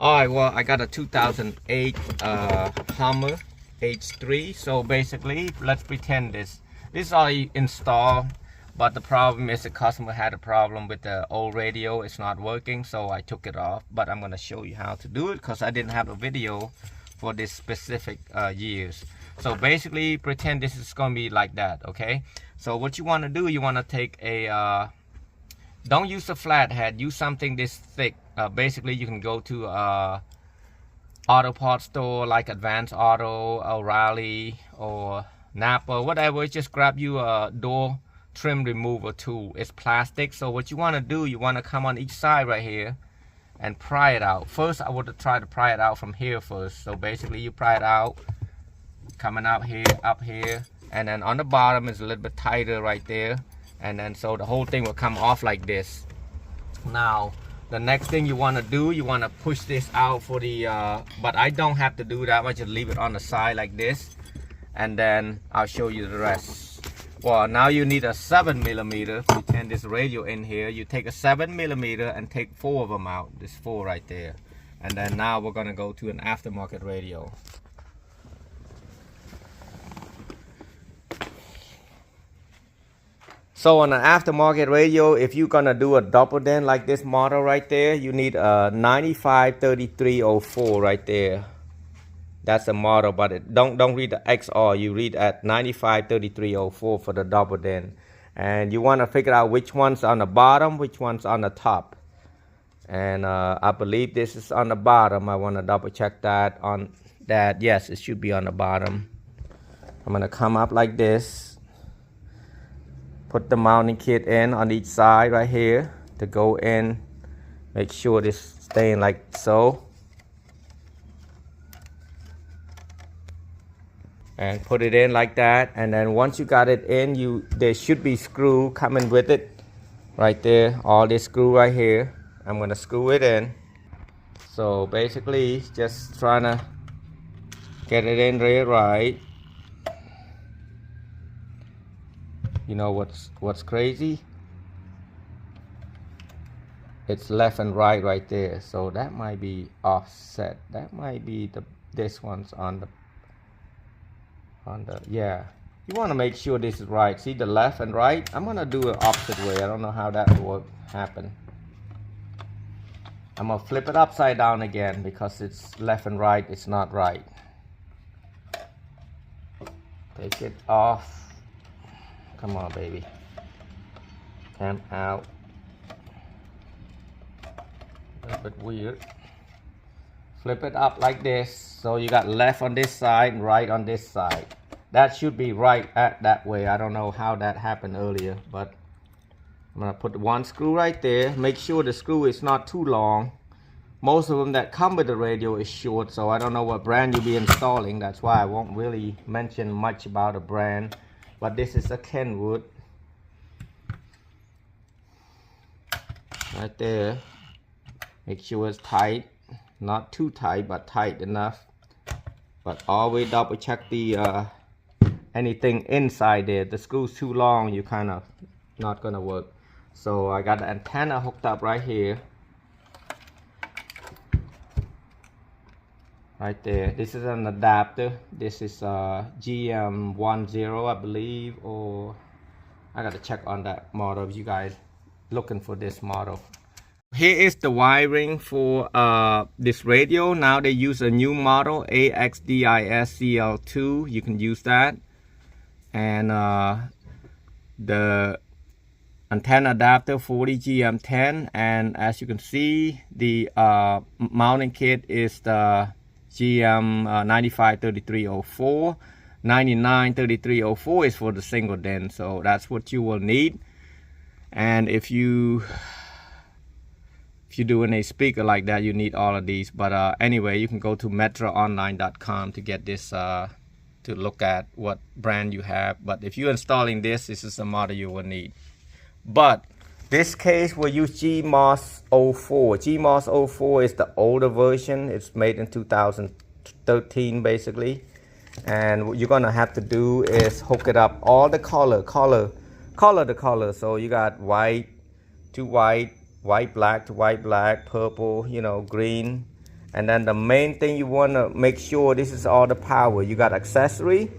Alright, well, I got a 2008 Hummer H3. So basically, let's pretend this is already installed, but the problem is the customer had a problem with the old radio. It's not working, so I took it off. But I'm going to show you how to do it because I didn't have a video for this specific years. So basically, pretend this is going to be like that, okay? So what you want to do, you want to take a don't use a flathead, use something this thick. Basically, you can go to auto parts store like Advanced Auto, O'Reilly, or Napa, whatever. Just grab you a door trim remover tool. It's plastic. So what you want to do, you want to come on each side right here and pry it out. First, I want to try to pry it out from here first. So basically, you pry it out, coming out here, up here, and then on the bottom is a little bit tighter right there. And then so the whole thing will come off like this. Now the next thing you want to do, you want to push this out for the but I don't have to do that. I just leave it on the side like this, and then I'll show you the rest. Well, now you need a 7mm. Pretend this radio in here. You take a 7mm and take 4 of them out. There's 4 right there. And then now we're gonna go to an aftermarket radio. So on an aftermarket radio, if you're gonna do a double den like this model right there, you need a 953304 right there. That's the model, but don't read the XR. You read at 953304 for the double den, and you want to figure out which one's on the bottom, which one's on the top. And I believe this is on the bottom. I want to double check that on that. Yes, it should be on the bottom. I'm gonna come up like this. Put the mounting kit in on each side right here to go in. Make sure this staying like so. And put it in like that. And then once you got it in, there should be screw coming with it right there. All this screw right here. I'm gonna screw it in. So basically, just trying to get it in there right. You know what's crazy? It's left and right there, so that might be offset. That might be this one's on the yeah. You want to make sure this is right. See the left and right? I'm gonna do it opposite way. I don't know how that will happen. I'm gonna flip it upside down again because it's left and right. It's not right. Take it off. Come on, baby. Come out. A little bit weird. Flip it up like this. So you got left on this side and right on this side. That should be right at that way. I don't know how that happened earlier, but I'm gonna put one screw right there. Make sure the screw is not too long. Most of them that come with the radio is short, so I don't know what brand you'll be installing. That's why I won't really mention much about a brand. But this is a Kenwood right there. Make sure it's tight, not too tight, but tight enough. But always double check the anything inside there. The screw's too long, you kind of not gonna work. So I got the antenna hooked up right here, right there. This is an adapter. This is GM10, I believe, or I gotta check on that model if you guys looking for this model. Here is the wiring for this radio. Now they use a new model, AXDISCL2. You can use that. And the antenna adapter 40 GM10, and as you can see, the mounting kit is the GM 953304. 993304 is for the single den, so that's what you will need. And if you're doing a speaker like that, you need all of these. But anyway, you can go to metroonline.com to get this, to look at what brand you have. But if you're installing this, this is the model you will need. But this case will use GMOS 04. GMOS 04 is the older version. It's made in 2013 basically. And what you're gonna have to do is hook it up all the color. So you got white to white, white black to white black, purple, you know, green, And then the main thing you want to make sure, this is all the power. You got accessory,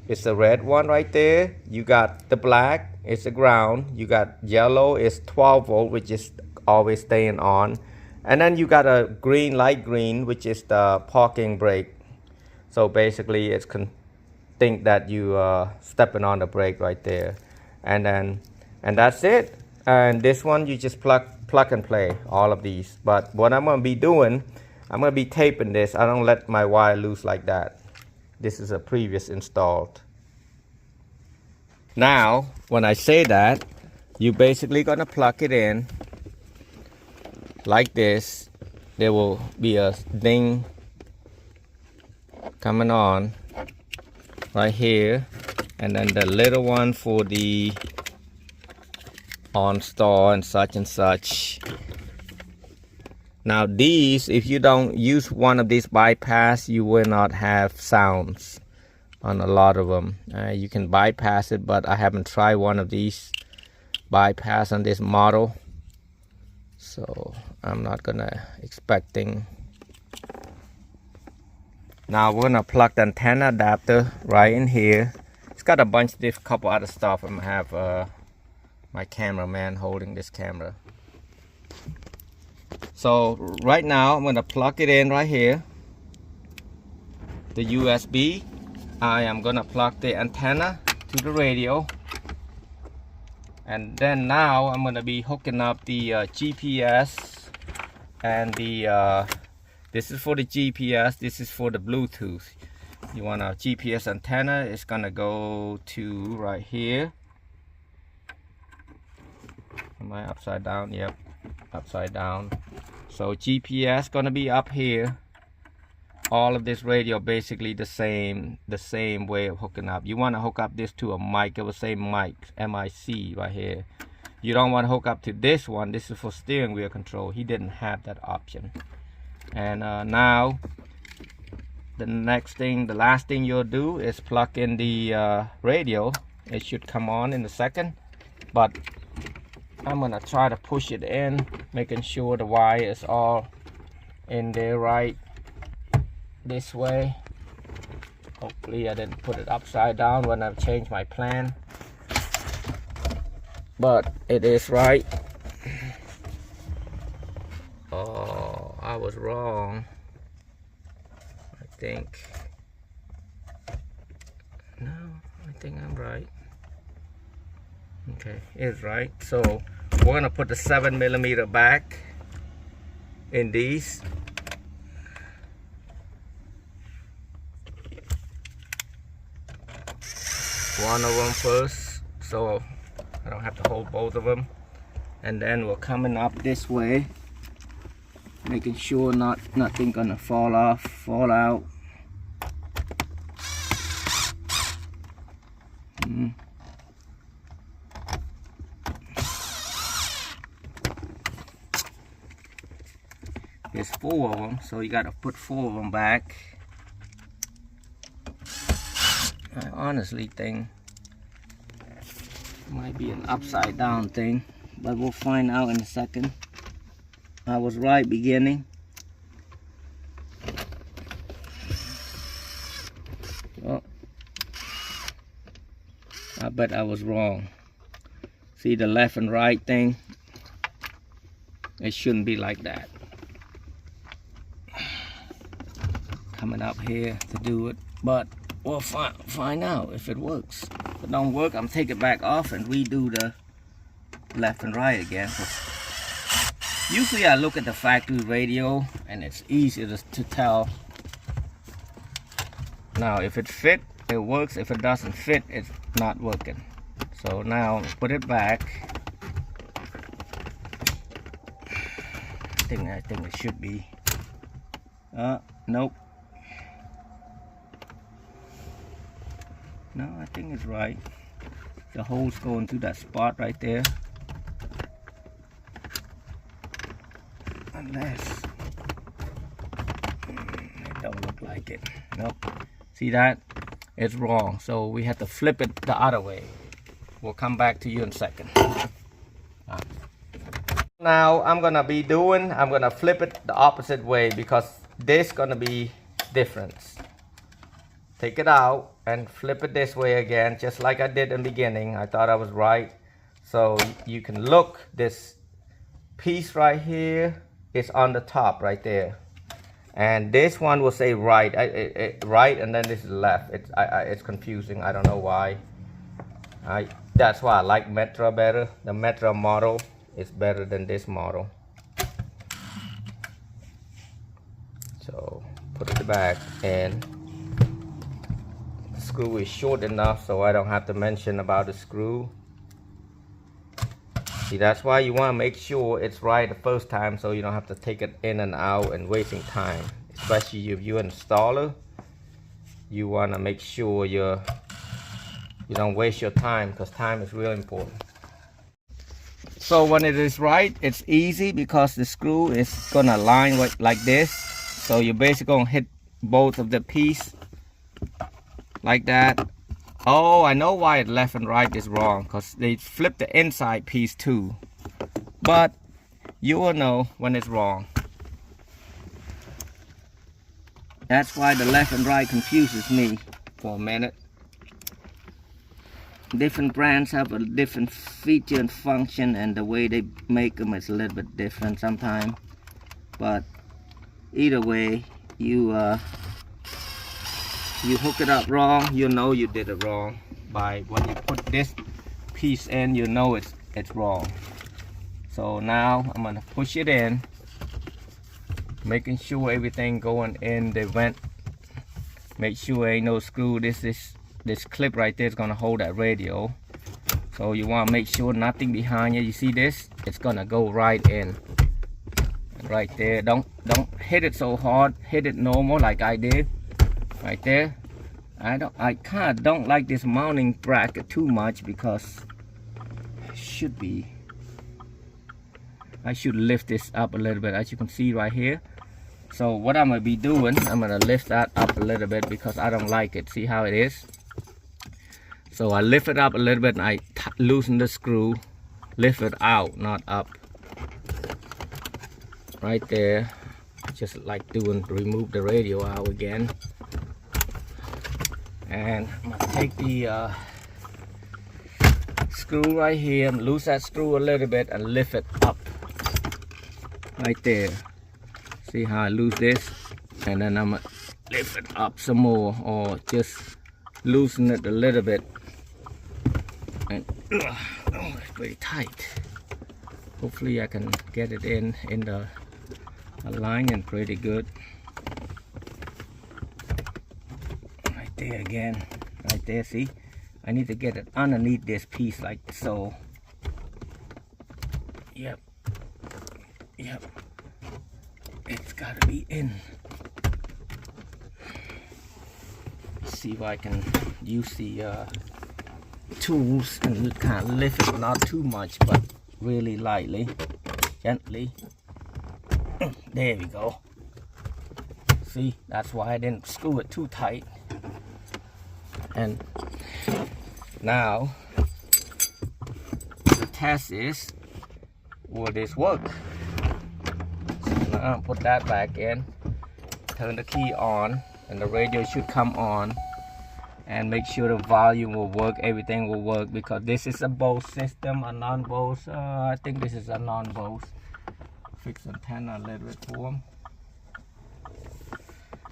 it's the red one right there. You got the black, it's the ground. You got yellow, it's 12 volt, which is always staying on. And then you got a green, light green, which is the parking brake. So basically it's think that you stepping on the brake right there. And that's it. And this one you just plug and play, all of these. But what I'm going to be doing, I'm going to be taping this. I don't let my wire loose like that. This is a previous installed. Now, when I say that, you basically going to plug it in like this. There will be a ding coming on right here. And then the little one for the on star and such. Now these, if you don't use one of these bypass, you will not have sounds on a lot of them. You can bypass it, but I haven't tried one of these bypass on this model, so I'm not gonna expecting. Now we're gonna plug the antenna adapter right in here. It's got a bunch of couple other stuff. I'm gonna have my cameraman holding this camera. So right now I'm going to plug it in right here, the USB. I am going to plug the antenna to the radio, and then now I'm going to be hooking up the GPS and the this is for the GPS, this is for the Bluetooth. You want a GPS antenna, it's going to go to right here. Am I upside down? Yep, upside down. So GPS gonna be up here. All of this radio basically the same way of hooking up. You want to hook up this to a mic. It will say mic, MIC right here. You don't want to hook up to this one. This is for steering wheel control. He didn't have that option. And now the last thing you'll do is plug in the radio. It should come on in a second, but I'm gonna try to push it in, making sure the wire is all in there right this way. Hopefully I didn't put it upside down when I've changed my plan, but it is right. Oh, I was wrong. I think I'm right. Okay, it's right. So we're gonna put the 7mm back in these. One of them first, so I don't have to hold both of them. And then we're coming up this way, making sure nothing gonna fall out. There's 4 of them, so you gotta put 4 of them back. I honestly think it might be an upside down thing, but we'll find out in a second. I was right beginning. Oh, I bet I was wrong. See the left and right thing? It shouldn't be like that. Coming up here to do it, but we'll find out if it works. If it don't work, I'm taking it back off and redo the left and right again. Usually I look at the factory radio and it's easy to tell. Now if it fit, it works. If it doesn't fit, it's not working. So now put it back. I think it should be. Nope. No, I think it's right. The hole's going through that spot right there. Unless it don't look like it. Nope. See that? It's wrong. So we have to flip it the other way. We'll come back to you in a second. Now I'm gonna flip it the opposite way because this gonna be different. Take it out and flip it this way again, just like I did in the beginning. I thought I was right. So you can look, this piece right here is on the top right there. And this one will say right, right, and then this is left. It's confusing. I don't know why. That's why I like Metra better. The Metra model is better than this model. So put it back, and the screw is short enough so I don't have to mention about the screw. See, that's why you want to make sure it's right the first time, so you don't have to take it in and out and wasting time. Especially if you're an installer, you want to make sure you don't waste your time, because time is really important. So when it is right, it's easy because the screw is gonna line like this. So you're basically gonna hit both of the piece like that. Oh, I know why left and right is wrong, because they flip the inside piece too. But you will know when it's wrong. That's why the left and right confuses me for a minute. Different brands have a different feature and function, and the way they make them is a little bit different sometimes. But either way, you hook it up wrong, you know you did it wrong. By when you put this piece in, you know it's wrong. So now I'm gonna push it in, making sure everything going in the vent. Make sure ain't no screw. This clip right there is gonna hold that radio. So you want to make sure nothing behind you. You see this? It's gonna go right in, right there. Don't hit it so hard. Hit it normal like I did, right there. I kind of don't like this mounting bracket too much, because I should lift this up a little bit, as you can see right here. So what I'm gonna be doing, I'm gonna lift that up a little bit because I don't like it. See how it is? So I lift it up a little bit and I loosen the screw, lift it out, not up. Right there, just like remove the radio out again. And I'm gonna take the screw right here, loose that screw a little bit and lift it up. Right there. See how I lose this? And then I'm gonna lift it up some more, or just loosen it a little bit. And oh, it's very tight. Hopefully I can get it in the alignment pretty good. Right there again, right there. See, I need to get it underneath this piece like so. Yep. It's gotta be in. See if I can use the tools and kind of lift it, not too much, but really lightly, gently. There we go. See, that's why I didn't screw it too tight. And now the test is, will this work? So now put that back in, turn the key on, and the radio should come on. And make sure the volume will work, everything will work, because this is a Bose system, a non-Bose. I think this is a non-Bose. Fix antenna a little bit for them.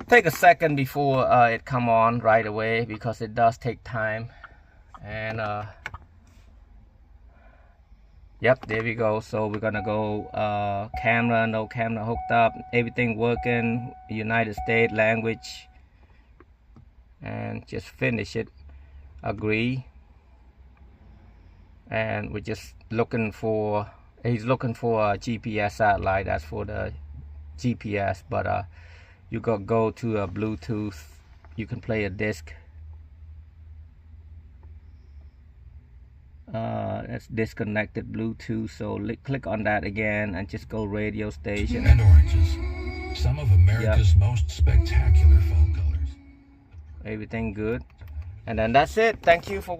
Take a second before it come on right away, because it does take time. And yep, there we go. So we're gonna go camera, no camera hooked up, everything working, United States language. And just finish it, agree. And we're just looking for, he's looking for a GPS satellite. That's for the GPS, but you gotta go to a Bluetooth. You can play a disc. It's disconnected Bluetooth, so click on that again and just go radio station. And oranges, some of America's most spectacular fall colors. Everything good, and then that's it. Thank you for